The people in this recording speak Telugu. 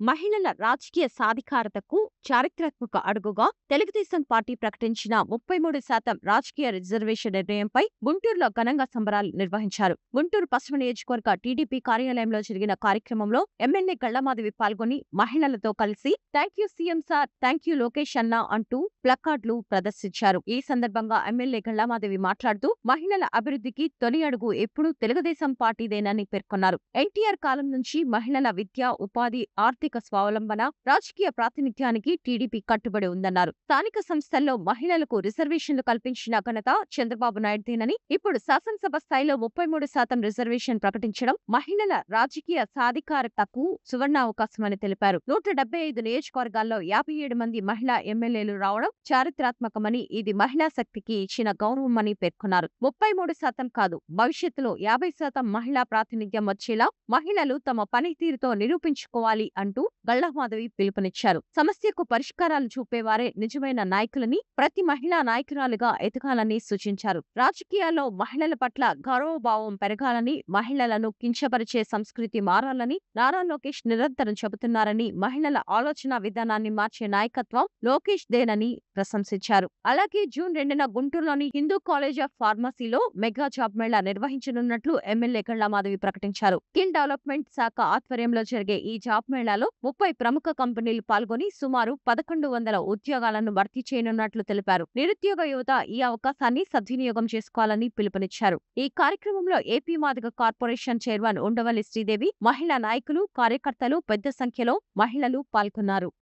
మహిళల రాజకీయ సాధికారతకు చారిత్రాత్మక అడుగుగా తెలుగుదేశం పార్టీ ప్రకటించిన 33% రాజకీయ రిజర్వేషన్ నిర్ణయంపై గుంటూరులో ఘనంగా సంబరాలు నిర్వహించారు. గుంటూరు పశ్చిమ నియోజకవర్గ టీడీపీ కార్యాలయంలో జరిగిన కార్యక్రమంలో ఎమ్మెల్యే గళ్లమాధవి పాల్గొని మహిళలతో కలిసి thank you CM sir, thank you Lokesh అన్న అంటూ ప్లకార్డులు ప్రదర్శించారు. ఈ సందర్భంగా ఎమ్మెల్యే గళ్లమాధవి మాట్లాడుతూ మహిళల అభివృద్ధికి తొలి అడుగు ఎప్పుడూ తెలుగుదేశం పార్టీదేనని పేర్కొన్నారు. ఎన్టీఆర్ కాలం నుంచి మహిళల విద్య, ఉపాధి, ఆర్థిక స్వావలంబన, రాజకీయ ప్రాతినిధ్యానికి టీడీపీ కట్టుబడి ఉందన్నారు. స్థానిక సంస్థల్లో మహిళలకు రిజర్వేషన్లు కల్పించిన ఘనత చంద్రబాబు నాయుడుదేనని, ఇప్పుడు శాసనసభ స్థాయిలో 33% రిజర్వేషన్ ప్రకటించడం మహిళల రాజకీయ సాధికారతకు సువర్ణావకాశమని తెలిపారు. 175 నియోజకవర్గాల్లో 57 మంది మహిళా ఎమ్మెల్యేలు రావడం చారిత్రాత్మకమని, ఇది మహిళా శక్తికి ఇచ్చిన గౌరవమని పేర్కొన్నారు. 33% కాదు, భవిష్యత్తులో 50% మహిళా ప్రాతినిధ్యం వచ్చేలా మహిళలు తమ పనితీరుతో నిరూపించుకోవాలి అంటూ గళ్లమాధవి పిలుపునిచ్చారు. సమస్యకు పరిష్కారాలు చూపేవారే నిజమైన నాయకులని, ప్రతి మహిళా నాయకురాలుగా ఎదగాలని సూచించారు. రాజకీయాల్లో మహిళల పట్ల గౌరవభావం పెరగాలని, మహిళలను కించపరిచే సంస్కృతి మారాలని నారా లోకేష్ నిరంతరం చెబుతున్నారని, మహిళల ఆలోచన విధానాన్ని మార్చే నాయకత్వం లోకేష్ దేనని ప్రశంసించారు. అలాగే జూన్ 2న గుంటూరులోని హిందూ కాలేజ్ ఆఫ్ ఫార్మసీలో మెగా జాబ్ మేళా నిర్వహించనున్నట్లు ఎమ్మెల్యే గళ్లమాధవి ప్రకటించారు. స్కిల్ డెవలప్మెంట్ శాఖ ఆధ్వర్యంలో జరిగే ఈ జాబ్ మేళాలో 30 ప్రముఖ కంపెనీలు పాల్గొని సుమారు 1100 ఉద్యోగాలను భర్తీ చేయనున్నట్లు తెలిపారు. నిరుద్యోగ యువత ఈ అవకాశాన్ని సద్వినియోగం చేసుకోవాలని పిలుపునిచ్చారు. ఈ కార్యక్రమంలో AP Madiga corporation chairman Undavalli Sridevi, మహిళా నాయకులు, కార్యకర్తలు, పెద్ద సంఖ్యలో మహిళలు పాల్గొన్నారు.